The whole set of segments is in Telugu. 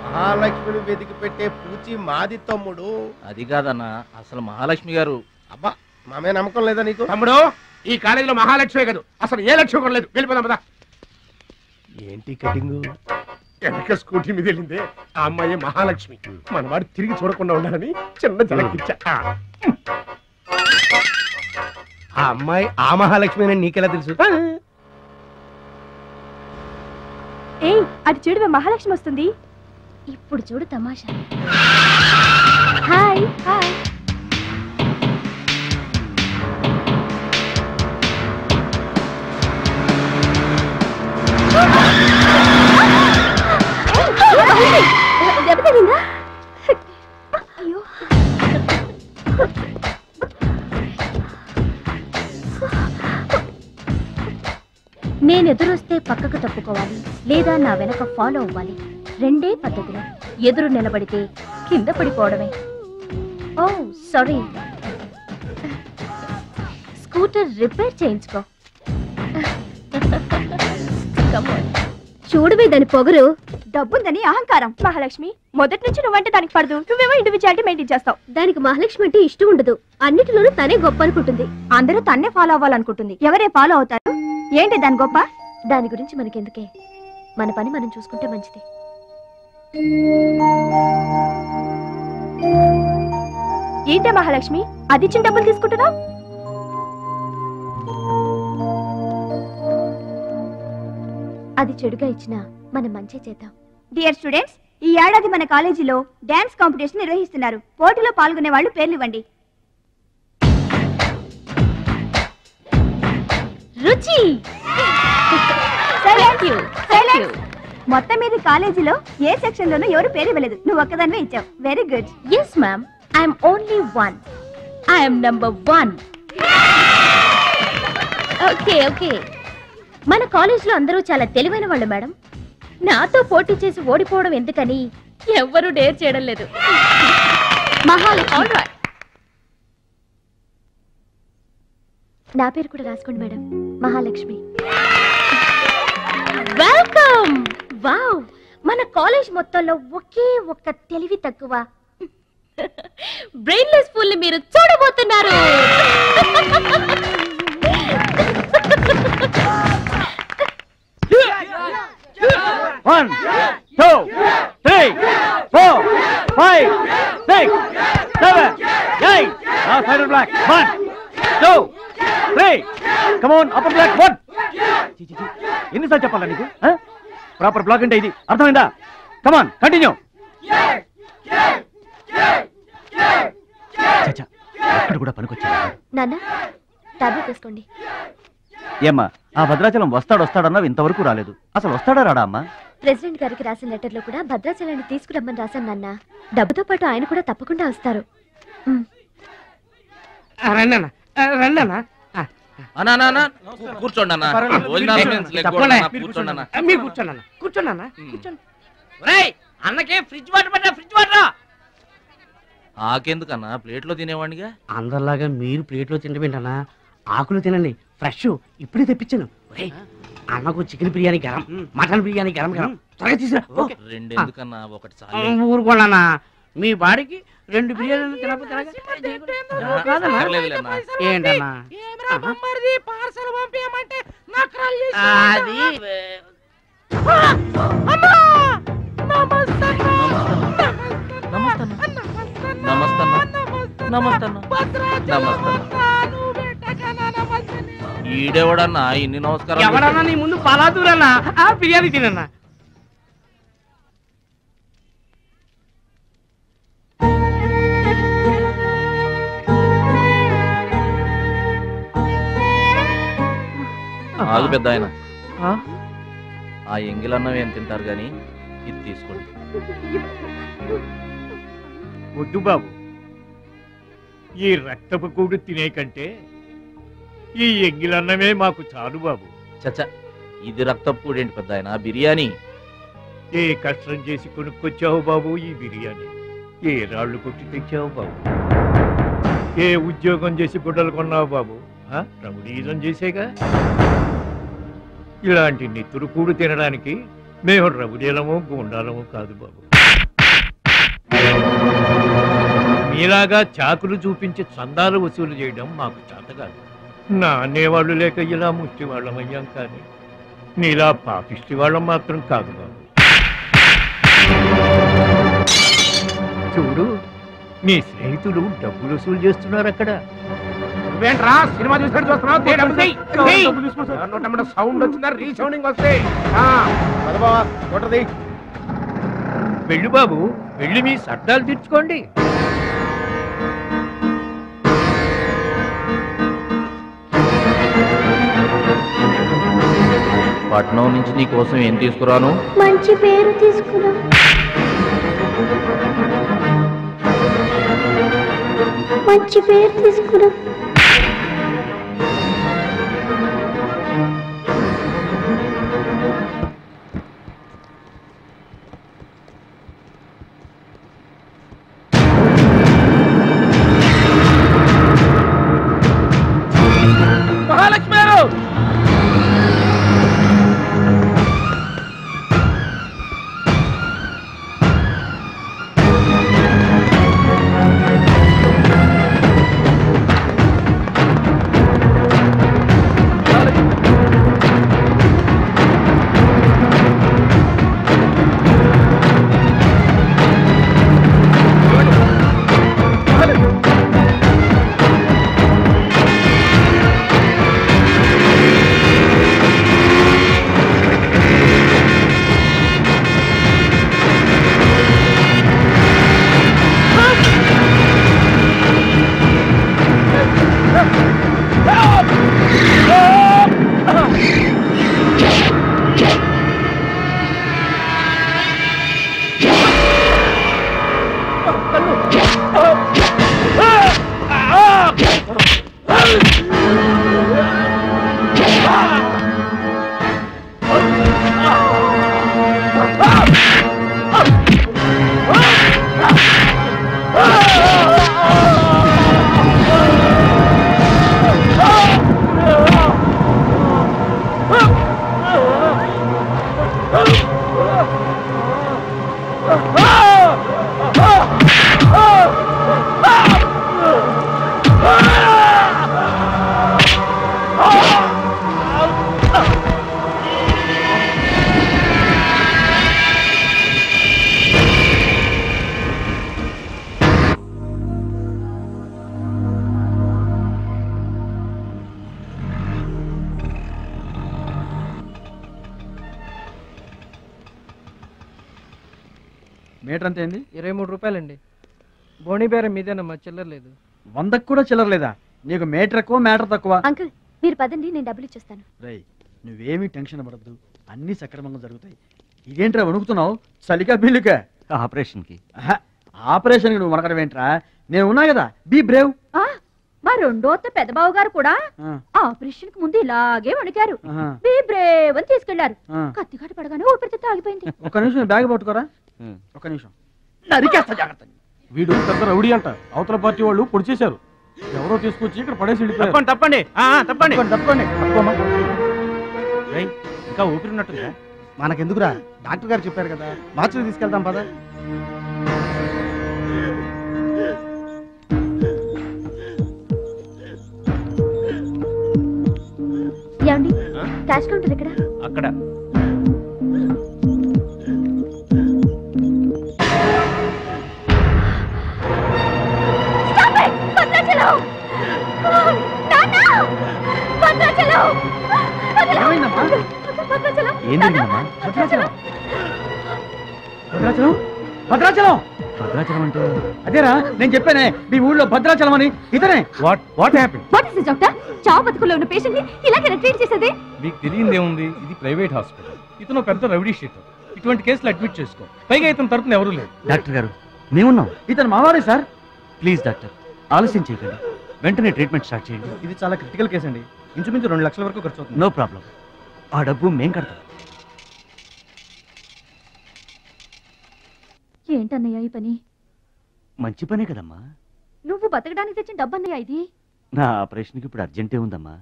మహాలక్ష్మిని వెతికి పెట్టే పూచి మాది తమ్ముడు. అది కాదన్నా, అసలు మహాలక్ష్మి గారు. అబ్బా మామే నమ్మకం లేదా నీకు? తమ్ముడు ఈ కాలేజీలో మహాలక్ష్మి కాదు, అసలు ఏ లక్ష్యం కూడా లేదు. వెళ్ళిపోదాం పదా. ఏంటి కటింగ్? వెనక స్కూటీ మీద వెళ్ళిందే ఆ అమ్మాయి మహాలక్ష్మి. మనవాడు తిరిగి చూడకుండా ఉండాలని చిన్న జలకిచ్చా. ఆ అమ్మాయి ఆ మహాలక్ష్మి అని నీకెలా తెలుసు? ఏయ్ అటు చూడు, మహాలక్ష్మి వస్తుంది. ఇప్పుడు చూడు తమాషా. Hi hi. దెబ్బ తగిలిందా? అయ్యో నేను ఎదురొస్తే పక్కకు తప్పుకోవాలి, లేదా నా వెనక ఫాలో అవ్వాలి. రెండే పద్ధతులు. ఎదురు నిలబడితే కింద పడిపోవడమే. ఓ సారీ, స్కూటర్ రిపేర్ చేయించుకో. చూడవే దాని పొగరు. డబ్బుందని అహంకారం. మహాలక్ష్మి మొదటి నుంచి నువ్వంటే దానికి పడదు. నువ్వేమో ఇండివిజువాలిటీ మెయింటైన్ చేస్తావు. దానికి మహాలక్ష్మి అంటే ఇష్టం ఉండదు. అన్నిటిలోనూ తనే గొప్ప అనుకుంటుంది. అందరూ తన్నే ఫాలో అవ్వాలనుకుంటుంది. ఎవరే ఫాలో అవుతారు? ఏంటి దాని గొప్ప? దాని గురించి మనకెందుకే, మన పని మనం చూసుకుంటే మంచిది. ఏంటే మహాలక్ష్మి అది ఇచ్చిన డబ్బులు తీసుకుంటున్నావు? అది చెడుగా ఇచ్చినా మనం మంచి చేద్దాం. డియర్ స్టూడెంట్స్, ఈ ఏడాది మన కాలేజీలో డాన్స్ కాంపిటీషన్ నిర్వహిస్తున్నారు. పోటీలో పాల్గొనే వాళ్ళు పేర్లు ఇవ్వండి. రుచి. మొత్తం మీద కాలేజీలో ఏ సెక్షన్ లోనూ ఎవరు పేరు ఇవ్వలేదు. నువ్వు ఒక్కదాన్నే ఇచ్చావు. Very good. Yes ma'am, I'm only one. I'm number 1. Okay okay. మన కాలేజీలో అందరూ చాలా తెలివైన వాళ్ళు మేడం. నాతో పోటీ చేసి ఓడిపోవడం ఎందుకని ఎవ్వరూ డేర్ చేయడం లేదు. మహాలక్ష్మి. నా పేరు కూడా రాసుకోండి మేడం, మహాలక్ష్మి. వెల్కమ్. వావ్, మన కాలేజ్ మొత్తంలో ఒకే ఒక్క తెలివి తక్కువ బ్రెయిన్లెస్ ఫుల్ ని మీరు చూడబోతున్నారు. 1 2 3 4 5 6 7 8. Now side black. 1 2 3. Come on, upper black. 1. ఎన్నిసార్లు చెప్పాలా నీకు? ప్రాపర్ బ్లాక్ అంటే ఇది, అర్థమైందా? Come on, continue. చచ్చా, ఎక్కడ కూడా పనికొచ్చా నాన్న, టాబ్లెట్ వేసుకోండి. ఏమ్మా, ఆ భద్రాచలం వస్తాడన్నావు, ఇంతవరకు రాలేదు. అసలు వస్తాడా రాడా అమ్మా? ప్రెసిడెంట్ గారికి రాసిన లెటర్ లో కూడా భద్రాచలాన్ని తీసుకురమ్మని రాశాను నాన్న. డబ్బుతో పాటు ఆయన కూడా తప్పకుండా వస్తారు. కూర్చోండి అన్నకే ఫ్రిడ్జ్ వాటర్ పడ్డా. ఫ్రిడ్జ్ వాటర్ ఆకెందుకన్నా, ప్లేట్లో తినేవాడిగా. అందరిలాగా మీరు ప్లేట్లో తినబెంటన్నా, ఆకులు తినండి, ఫ్రెష్ ఇప్పుడే తెప్పించాను. అన్నకు చికెన్ బిర్యానీ గరం, మటన్ బిర్యానీ గరం గరం, త్వరగా తీసుకురా. రెండు ఎందుకన్నా, ఒకటి చాలు. ఊరుకోండి, మీ బాడీకి 2 బిర్యానీలు తినకపోతే ఏంటన్నా అది ఈడెవడన్నా ఇన్ని నమస్కారం? ఎవడన్నా నీ ముందు పలాదూరన్నా, ఆ బిర్యానీ తినన్నా. ఆగు పెద్ద ఆయన, ఆ ఎంగిలన్నం ఏం తింటారు గాని ఇది తీసుకోండి. వద్దు బాబు, ఈ రక్తపు కూడు తినే కంటే ఈ ఎంగిలన్నమే మాకు చాలు బాబు. చచ్చా, ఇది రక్తపు కూడేంటి పెద్ద ఆయన, బిర్యానీ. ఏ కష్టం చేసి కొనుక్కొచ్చావు బాబు ఈ బిర్యానీ? ఏ రాళ్లు కొట్టి తెచ్చావు బాబు? ఏ ఉద్యోగం చేసి గుడ్డలు కొన్నావు బాబు? రౌడీజం చేసేగా. ఇలాంటి నెత్తురు కూడు తినడానికి మేము రౌడీలము, గుండాలము కాదు బాబు. మీలాగా చాకులు చూపించి చందాలు వసూలు చేయడం మాకు చేత కాదు. నా అనేవాళ్ళు లేక ఇలా ముష్టి వాళ్ళం అయ్యాం, కానీ నీలా పాపిష్టి వాళ్ళం మాత్రం కాదు బాబు. చూడు, నీ స్నేహితులు డబ్బులు వసూలు చేస్తున్నారు అక్కడ. నువ్వేంట్రా సినిమా చూసినట్టు చూస్తున్నావు? సౌండ్ వచ్చిందా? రీసౌండింగ్ వస్తే వెళ్ళు బాబు, వెళ్ళి మీ సర్దాలు తీర్చుకోండి. పట్నం నుంచి నీ కోసం ఏం తీసుకురాను? మంచి పేరు తీసుకురా. మంచి పేరు తీసుకురా. మహాలక్ష్మి గారు! మీటర్ అంతే అండి? 23 రూపాయలండి. బోణి బేరం మీదేనమ్మా, చిల్లర లేదు. 100కు కూడా చిల్లర లేదా? నీకు మీటర్ ఎక్కువ, మ్యాటర్ తక్కువ. అంకుల్ మీరు పదండి, నేను డబ్బులు ఇచ్చేస్తాను. రేయ్, నువ్వేమీ టెన్షన్ పడద్దు, అన్ని సక్రమంగా జరుగుతాయి. ఇదేంట్రా వణుకుతున్నావు? చలికా బిల్లుకా? ఆపరేషన్కి. ఆపరేషన్కి నువ్వు వణకడం ఏంట్రా? నేను ఉన్నా కదా, బీ బ్రేవ్. మా రెండో పెద్ద బావ గారు కూడా ఆపరేషన్ కి ముందు ఇలాగే వణికారు. బీ బ్రేవ్ అని తీసుకెళ్లారు. కత్తిగాట పడగానే ఊపిరితిత్తు ఆగిపోయింది. ఒక్క నిమిషం బ్యాగ్ పట్టుకోరా. ఒక్క నిమిషం, నరికేస్తా జాగ్రత్త. వీడు పెద్ద రౌడీ అంట, అవతల పార్టీ వాళ్ళు పొడి చేశారు. ఎవరో తీసుకొచ్చి ఇక్కడ పడేసి వెళ్ళిపోయారు. తప్పండి తప్పండి తప్పండి. ఇంకా ఊపిరి ఉన్నట్టుందా? మనకెందుకురా, డాక్టర్ గారు చెప్పారు కదా, మార్చిలో తీసుకెళ్తాం పద. ఏమండి, క్యాష్ కౌంటర్ ఎక్కడ? అక్కడ. భద్రాచలం భద్రాచలం భద్రాచలం అంటే అదేరా నేను చెప్పానే, మీ ఊళ్ళో భద్రాచలం అని. ఇతనే. What happen? What is this doctor? చావు బతుకుల్లో ఉన్న పేషెంట్ ని ఇలాగే ట్రీట్ చేసేది? మీకు తెలియదేముంది, ఇది ప్రైవేట్ హాస్పిటల్. ఇతను పెద్ద రౌడీ షీటర్. ఇటువంటి కేసులు అడ్మిట్ చేసుకో. పైగా ఇతను తరపున ఎవరూ లేదు. డాక్టర్ గారు మేమున్నాం. ఇతను మావాడే సార్. ప్లీజ్ డాక్టర్, ఆలస్యం చేయకండి, వెంటనే ట్రీట్మెంట్ స్టార్ట్ చేయండి. ఇది చాలా క్రిటికల్ కేసు అండి. ఇంచుమించు 2 లక్షల వరకు ఖర్చు అవుతుంది. నో ప్రాబ్లం, ఆ డబ్బు మేం కడతాం. ఏంటన్నయ్య ఈ పని? మంచి పనే కదమ్మా. నువ్వు బతకడానికి తెచ్చిన డబ్బన్నయ్య ఇది. నా ఆపరేషన్కి ఇప్పుడు అర్జెంటే ఉందమ్మా.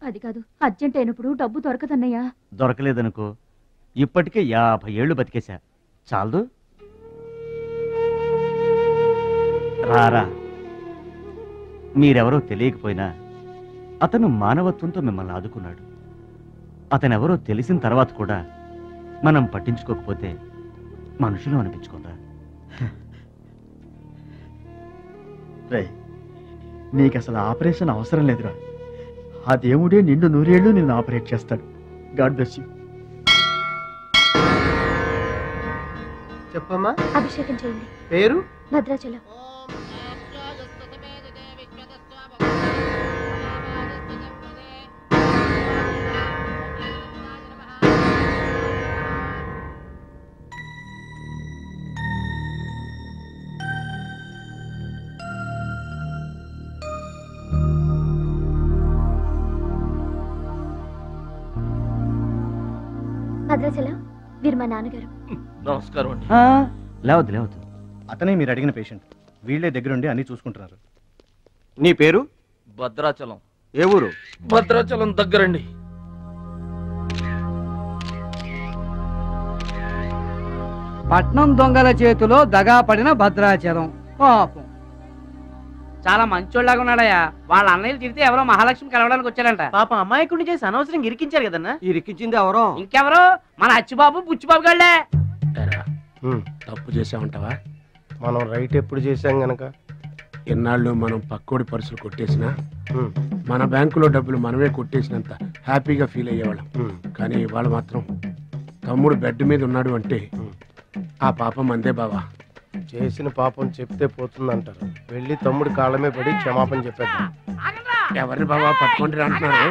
అది కాదు, అర్జెంట్ అయినప్పుడు డబ్బు దొరకదన్నయ్య. దొరకలేదనుకో, ఇప్పటికే 50 ఏళ్ళు బతికేశా, చాలదు. రారా. మీరెవరో తెలియకపోయినా అతను మానవత్వంతో మిమ్మల్ని ఆదుకున్నాడు. అతనెవరో తెలిసిన తర్వాత కూడా మనం పట్టించుకోకపోతే మనుషులు అనిపించుకోరా. నీకు అసలు ఆపరేషన్ అవసరం లేదురా. ఆ దేవుడే నిండు 100 ఏళ్ళు నిన్ను ఆపరేట్ చేస్తాడు. God bless you. చెప్పమ్మా. అభిషేకం చేయండి. పేరు? భద్రాచలం. భద్రాచలం, వీరు మా నాన్నగారు. నమస్కారం అండి. లేవద్దు లేవద్దు. అతనే మీరు అడిగిన పేషెంట్. వీళ్ళే దగ్గరుండి అన్ని చూసుకుంటున్నారు. నీ పేరు? భద్రాచలం. ఏ ఊరు? భద్రాచలం దగ్గరండి. పట్నం దొంగల చేతిలో దగా పడిన భద్రాచలం. పాపం. చాలా మంచోళ్ళగా ఉన్నాడయ్యా. వాళ్ళ అన్నయ్యలు తిరిగితే ఎవరో మహాలక్ష్మి కలవడానికి వచ్చారంట. పాపం అమాయకుడిని చేసి అనవసరంగా ఇరికించారు కదన్నా. ఇరికించింది ఎవరో? ఇంకెవరు? మన అచ్చిబాబు బుచ్చిబాబు గళ్ళే. తప్పు చేసామంటావా? మనం రైట్ ఎప్పుడు చేశాం గనక ఎన్నాళ్ళు మనం పక్కోడి పర్సులు కొట్టేసినా మన బ్యాంకులో డబ్బులు మనమే కొట్టేసినంత హ్యాపీగా ఫీల్ అయ్యేవాళ్ళం. కానీ ఇవాళ మాత్రం తమ్ముడు బెడ్ మీద ఉన్నాడు అంటే ఆ పాపం అందే బావా. చేసిన పాపం చెప్తే పోతుందంటారు. వెళ్ళి తమ్ముడి కాళ్ళమే పడి క్షమాపణ చెప్పేద్దాం. ఎవరిని బావా పట్టుకుంటారు అంటున్నారు?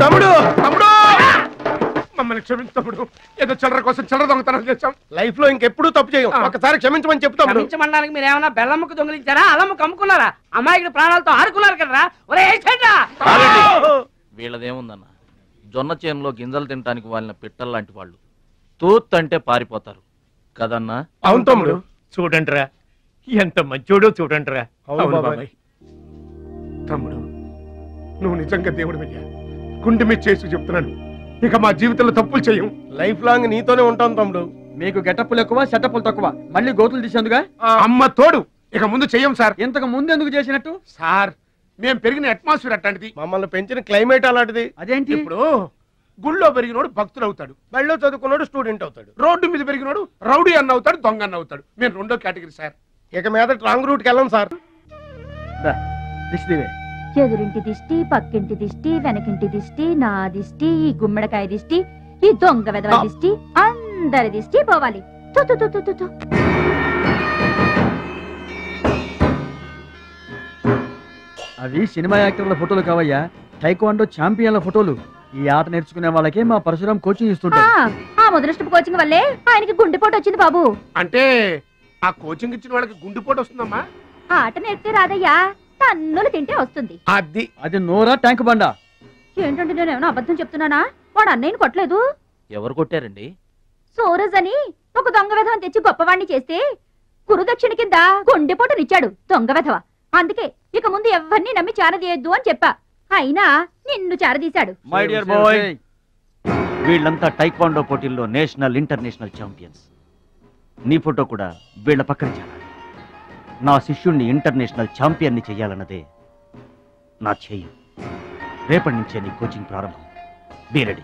తమ్ముడు మమ్మల్ని క్షమించు తమ్ముడు. ఏదో చిల్లర కోసం చిల్లర దొంగతనం చేశాం. లైఫ్ లో ఇంకెప్పుడు తప్పు చేయం. ఒకసారి క్షమించమని చెప్తాం. క్షమించమనడానికి మీరు ఏమన్నా బెల్లమ్మకు దొంగిలించారా? అల్లమ్మకు అమ్ముకున్నారా? అమాయకుడి ప్రాణాలతో ఆడుకున్నారు కదరా. ఒరే వీళ్ళదేముందన్న, జొన్న చేనులో గింజలు తినడానికి వాళ్ళని పిట్టల్లాంటి వాళ్ళు. తూత్ అంటే పారిపోతారు కదన్నా. అవును తమ్ముడు. చూడండిరా ఎంత మంచోడో చూడండిరా. అవును బాబాయ్. తమ్ముడు నువ్వు నిజంగా దేవుడు అయ్యా. గుండె మీద చేసి చెప్తున్నాను, ఇక మా జీవితంలో తప్పులు చేయం. లైఫ్ లాంగ్ నీతోనే ఉంటాం తమ్ముడు. మీకు గెటప్పులు ఎక్కువ, సెటప్పులు తక్కువ. మళ్ళీ గోతులు తీసేందుగా అమ్మ తోడు. ఇక ముందు చెయ్యం సార్. ఇంతకు ముందు ఎందుకు చేసినట్టు? సార్ మేము పెరిగిన అట్మాస్ఫియర్ అట్లాంటిది. మమ్మల్ని పెంచిన క్లైమేట్ అలాంటిది. అదేంటి? ఇప్పుడు గుళ్ళో పెరిగినోడు భక్తుడు అవుతాడు, బళ్ళో చదువుకున్నాడు స్టూడెంట్ అవుతాడు, రోడ్డు మీద పెరిగినోడు రౌడీ అన్న అవుతాడు, దొంగ అన్న అవుతాడు. మేము రెండో కేటగిరీ సార్. ఇక మీద రాంగ్ రూట్కి వెళ్ళం సార్. ఎదురింటి దిష్టి, పక్కింటి దిష్టి, వెనకింటి దిష్టి, నా దిష్టి, ఈ గుమ్మడికాయ దిష్టి, ఈ దొంగ వెధవ దిష్టి, అందరి దిష్టి పోవాలి. అవి సినిమా యాక్టర్ల ఫోటోలు కావయ్యా, టైక్వాండో ఛాంపియన్ల ఫోటోలు. ఈ ఆట నేర్చుకునే వాళ్ళకే మా పరశురాం కోచింగ్ ఇస్తుంటారు. ఆ ముదనష్టపు కోచింగ్ వల్లే ఆయనకి గుండెపోటు వచ్చింది బాబు. అంటే ఆ కోచింగ్ ఇచ్చిన వాళ్ళకి గుండెపోటు వస్తుందమ్మా? ఆట నేర్పితే రాదయ్యా, తన్నులు తింటే వస్తుంది. అది నోరా ట్యాంక్ బండా? ఏంటంటే నేను ఏమైనా అబద్ధం చెప్తున్నానా? వాడు అన్నయ్యని కొట్టలేదు. ఎవరు కొట్టారండి? సూరజ్ అని ఒక దొంగ వెధవని తెచ్చి గొప్పవాణ్ణి చేస్తే కురుదక్షిణ కింద గుండెపోటునిచ్చాడు దొంగ వెధవ. అందుకే ఇక ముందు ఎవరిని నమ్మి చారదీయద్దు అని చెప్పా. అయినా నిన్ను చారదీశాడు. మై డియర్ బాయ్, వీళ్ళంతా టైక్వాండో పోటీల్లో నేషనల్ ఇంటర్నేషనల్ ఛాంపియన్స్. నీ ఫోటో కూడా వీళ్ళ పక్కన చేయాలి. నా శిష్యుణ్ణి ఇంటర్నేషనల్ ఛాంపియన్ని చెయ్యాలన్నదే నా ధ్యేయం. రేపటి నుంచే నీ కోచింగ్ ప్రారంభం. Be ready.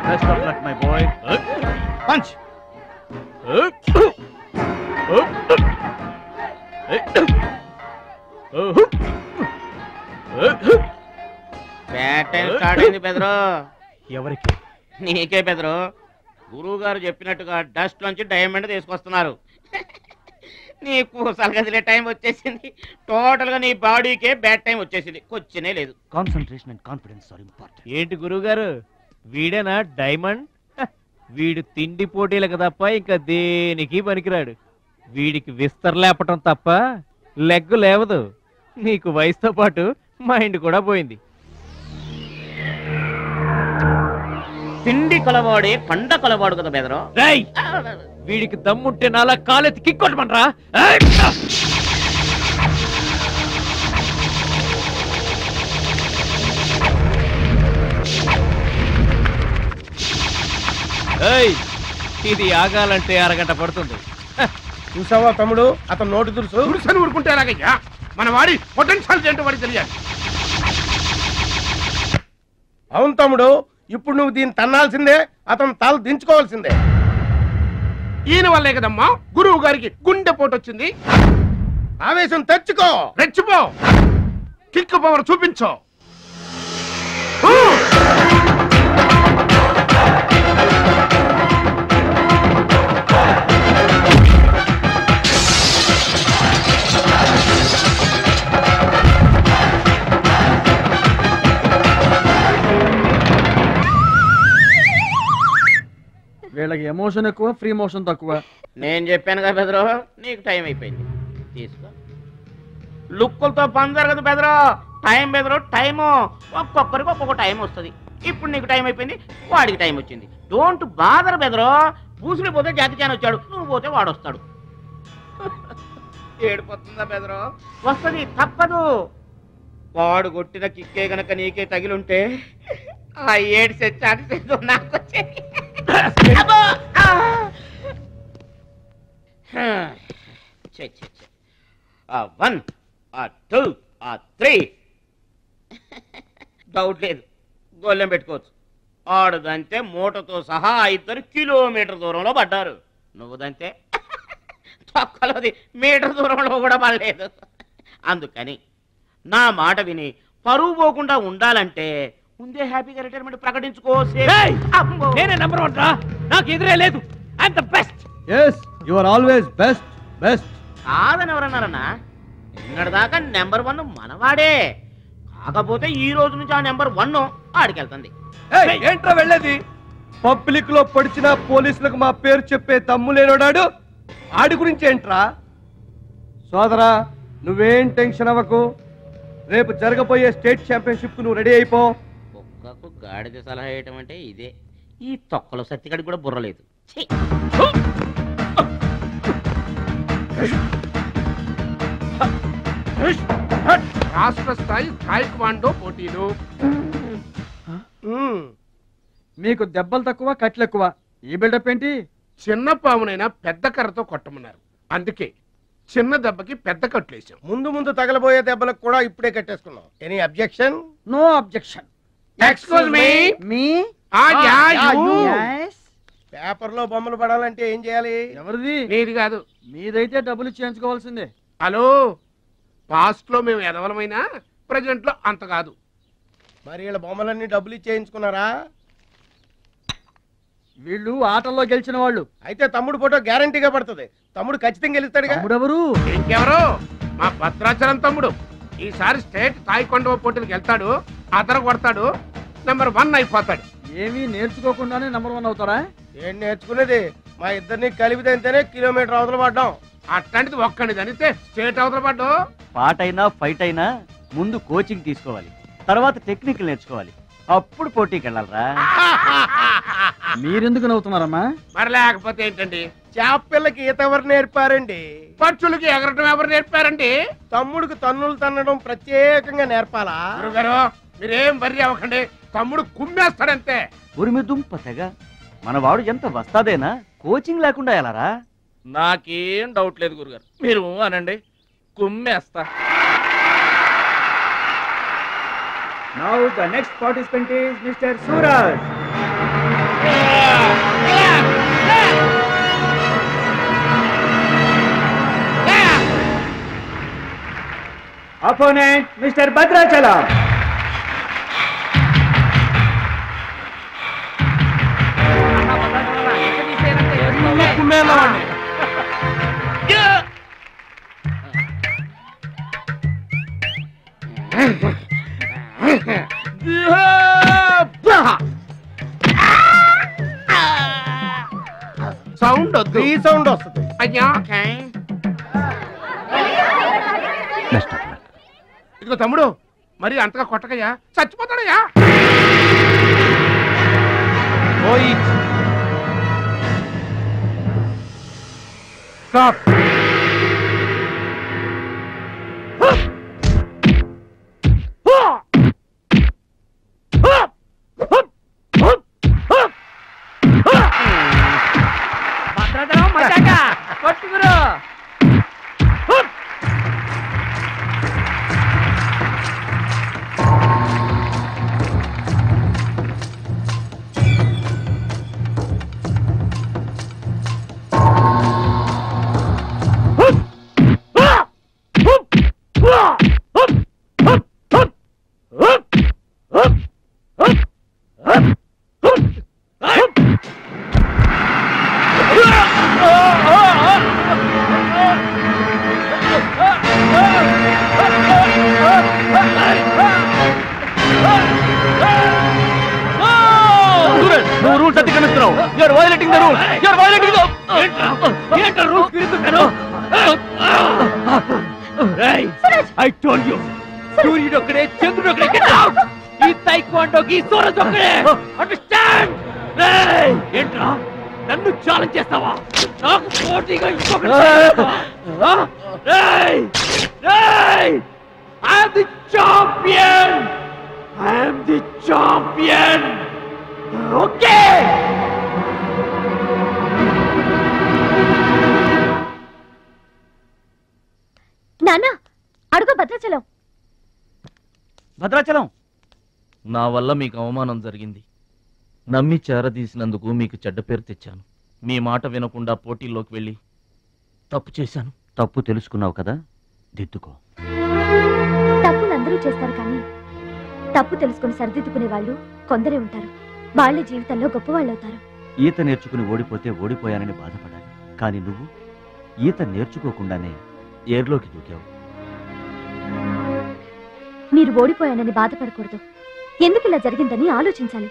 Best of luck my boy. Punch. Start అయింది బెదరు. ఎవరికి? నీకే బెదరు. గురువు గారు చెప్పినట్టుగా డస్ట్ నుంచి డైమండ్ తీసుకొస్తున్నారు. నీ పూసలు కదిలే టైం వచ్చేసింది. టోటల్ గా నీ బాడీకే బ్యాడ్ టైం వచ్చేసింది. కొచ్చినే లేదు. Concentration and confidence are important. ఏంటి గురువు గారు, వీడేనా డైమండ్? వీడు తిండి పోటీలకు తప్ప ఇంకా దేనికి పనికిరాడు. వీడికి విస్తరలేపటం తప్ప లెగ్గు లేవదు. నీకు వయసుతో పాటు మైండ్ కూడా పోయింది. తిండి కొలవాడే పండ కొలవాడు కదా బెదరు. వీడికి దమ్ముంటే నాలా కాలెత్తి కిక్కొట్టమనరా. ఇది ఆగాలంటే అరగంట పడుతుంది. చూసావా తమ్ముడు, అతను నోటి దురుసు దురుసని ఊరుకుంటే ఎలాగయ్యా? మన వాడి పొటెన్షియల్ ఏంటో వాడికి తెలియాలి. అవును తమ్ముడు, ఇప్పుడు నువ్వు దీన్ని తన్నాల్సిందే, అతను తల దించుకోవాల్సిందే. ఈయన వల్లే కదమ్మా గురువు గారికి గుండె పోటు వచ్చింది. ఆవేశం తెచ్చుకో, రెచ్చిపో, కిక్ పవర్ చూపించో. వీళ్ళకి ఎమోషన్ ఎక్కువ, ఫ్రీ మోషన్ తక్కువ. నేను చెప్పాను కదా బెదరు, నీకు టైం అయిపోయింది, తీసుకో. లుక్కులతో పని జరగదు బెదరు, టైం బెదరు, టైము. ఒక్కొక్కరికి ఒక్కొక్క టైం వస్తుంది. ఇప్పుడు నీకు టైం అయిపోయింది, వాడికి టైం వచ్చింది. డోంట్ బాదర్ బెదరు. పూసులు పోతే జాతి చాన్ వచ్చాడు, నువ్వు పోతే వాడు వస్తాడు. ఏడిపోతుందా బెదరు? వస్తుంది, తప్పదు. వాడు కొట్టిన కిక్కే గనక నీకే తగిలుంటే ఆ ఏడు సెట్ నాకు వచ్చేది. ఆ 1 ఆ 2 ఆ 3 డౌట్ లేదు, గోళ్ళెం పెట్టుకోవచ్చు. ఆడుదంతే మూటతో సహా 2 కిలోమీటర్ దూరంలో పడ్డారు. నువ్వుదంతే తొక్కలోది మీటర్ దూరంలో కూడా పడలేదు. అందుకని నా మాట విని పరువు పోకుండా ఉండాలంటే ముందే హ్యాపీగా రిటైర్మెంట్ ప్రకటించుకో. నేనే నెంబర్ 1 రా, నాకు ఎదురే లేదు. I'm the best. yes you are always best. కాదని ఎవరన్నారన్నా? నిన్నటిదాకా నెంబర్ 1 మనవాడే. కాకపోతే ఈ రోజు నుంచి ఆ నెంబర్ 1 ఆడికెళ్తుంది. ఏంట్రా వెళ్ళేది? పబ్లిక్ లో పొడిచిన పోలీసులకు మా పేరు చెప్పే తమ్ము లేనోడాడు, ఆడి గురించి ఏంట్రా? సోదరా, నువ్వేం టెన్షన్ అవ్వకు. రేపు జరగబోయే స్టేట్ ఛాంపియన్షిప్ నువ్వు రెడీ అయిపో. కుక్కకు గాడిద సలహా వేయటం అంటే ఇదే. ఈ తొక్కలో సత్తిగడి కూడా బుర్రలేదు. రాష్ట్ర స్థాయి తాయిక్వాండో పోటీలు. మీకు దెబ్బలు తక్కువ, కట్లు ఎక్కువ. ఈ బిల్డప్ ఏంటి? చిన్న పామునైనా పెద్ద కర్రతో కొట్టమన్నారు, అందుకే చిన్న దెబ్బకి పెద్ద కట్లేసాం. ముందు తగలబోయే దెబ్బలకు కూడా ఇప్పుడే కట్టేసుకున్నాం. Any objection? No objection. Excuse me. Paper లో బొమ్మలు పడాలంటే ఏం చేయాలి? ఎవరిది? నీది కాదు. మీదైతే డబ్బులు చేయించుకోవాల్సిందే. హలో, పాస్ట్ లో మేము ఎదవలమైనా ప్రెజెంట్ లో అంత కాదు. మరి వీళ్ళ బొమ్మలన్నీ డబ్బులు ఇచ్చేయించుకున్నారా? వీళ్ళు ఆటల్లో గెలిచిన వాళ్ళు. అయితే తమ్ముడు ఫోటో గ్యారంటీగా పడుతుంది. తమ్ముడు ఖచ్చితంగా గెలుస్తాడుగా. తమ్ముడెవరు? ఇంకెవరు? మా భద్రాచలం తమ్ముడు. ఈసారి స్టేట్ తాయికొండ పోటీలకు వెళ్తాడు, అదర కొడతాడు, నెంబర్ 1 అయిపోతాడు. ఏమీ నేర్చుకోకుండానే నెంబర్ 1 అవుతారా? ఏం నేర్చుకునేది? మా ఇద్దరిని కలిపితేనే కిలోమీటర్ అవతల పడ్డాం. అట్లాంటిది ఒక్కడిని తనితే స్టేట్ అవతల పడ్డావు. పాటైనా ఫైట్ అయినా ముందు కోచింగ్ తీసుకోవాలి, తర్వాత టెక్నికల్ నేర్చుకోవాలి, అప్పుడు పోటీకి వెళ్ళాలరా. మీరెందుకు నవ్వుతున్నారమ్మా? మరి లేకపోతే ఏంటండి? చేపపిల్లకి ఈత ఎవరు నేర్పారండి? పక్షులకి ఎగరటం ఎవరు నేర్పారండి? తమ్ముడికి తన్నులు తన్నడం ప్రత్యేకంగా నేర్పాలా? గురుగారు, మీరేం వర్రీ అవ్వకండి, తమ్ముడు కుమ్మేస్తాడంతే. ఉరిమి దుంప తెగ మనవాడు ఎంత వస్తాదేనా, కోచింగ్ లేకుండా ఎలారా? నాకేం డౌట్ లేదు గురుగారు, మీరు అనండి, కుమ్మేస్తా. Now the next participant is Mr. Suraj. Opponent Mr. Bhadrachalam. Sound వద్దు, ఈ సౌండ్ వస్తుంది. అయ్యా ఇదిగో తమ్ముడు, మరి అంతగా కొట్టకయ్యా, చచ్చిపోతాడయ్యా. Stop. You're violating the rules. You're violating the rules. I told you. సూర్యుడు ఒక్కడే చంద్రుడు ఒక్కడే. Get out! ఈ తైక్వాండోకి సూరజ్ ఒక్కడే. అండర్స్టాండ్? ఏంట్రా నన్ను ఛాలెంజ్ చేస్తావా? నాకు పోటీగా ఇంకొకటి I am the champion. I am the champion. Okay. నాన్న అడుగు భద్రాచలం. భద్రాచలం, నా వల్ల మీకు అవమానం జరిగింది. నమ్మి చేరదీసినందుకు మీకు చెడ్డ పేరు తెచ్చాను. మీ మాట వినకుండా పోటీల్లోకి వెళ్ళి తప్పు చేశాను. తప్పు తెలుసుకున్నావు కదా, దిద్దుకో. తప్పులు అందరూ చేస్తారు కానీ తప్పు తెలుసుకుని సరిదిద్దుకునే వాళ్ళు కొందరే ఉంటారు. వాళ్ళే జీవితంలో గొప్పవాళ్ళు అవుతారు. ఈత నేర్చుకుని ఓడిపోతే ఓడిపోయానని బాధపడాలి, కానీ నువ్వు ఈత నేర్చుకోకుండానే ఏర్లోకి దూకావు. మీరు ఓడిపోయానని బాధపడకూడదు. ఎందుకు ఇలా జరిగిందని ఆలోచించాలి.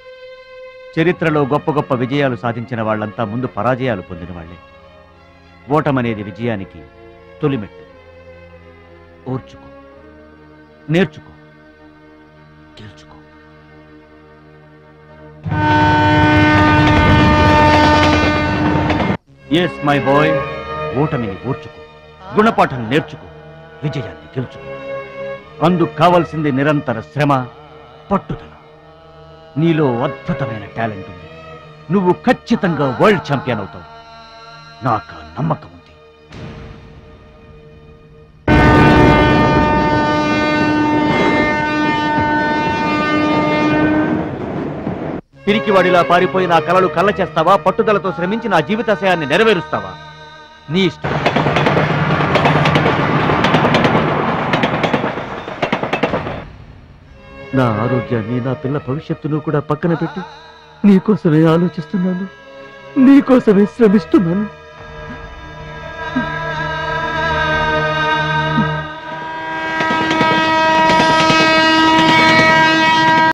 చరిత్రలో గొప్ప గొప్ప విజయాలు సాధించిన వాళ్ళంతా ముందు పరాజయాలు పొందిన వాళ్లే. ఓటమనేది విజయానికి తొలిమెట్టు. ఓర్చుకో, నేర్చుకో, గెలుచుకో. ఎస్ మై బాయ్, ఓటమిని ఓర్చుకో, గుణపాఠం నేర్చుకో, విజయాన్ని గెలుచుకో. అందుకు కావాల్సింది నిరంతర శ్రమ, పట్టుదల. నీలో అద్భుతమైన టాలెంట్ ఉంది. నువ్వు ఖచ్చితంగా వరల్డ్ ఛాంపియన్ అవుతావు. నాకు ఆ నమ్మకం ఉంది. పిరికివాడిలా పారిపోయి నా కలలు కళ్ళ చేస్తావా? పట్టుదలతో శ్రమించి నా జీవితాశయాన్ని నెరవేరుస్తావా? నీ ఇష్టం. నా ఆరోగ్యాన్ని, నా పిల్ల భవిష్యత్తును కూడా పక్కన పెట్టి నీకోసమే ఆలోచిస్తున్నాను, నీకోసమే శ్రమిస్తున్నాను.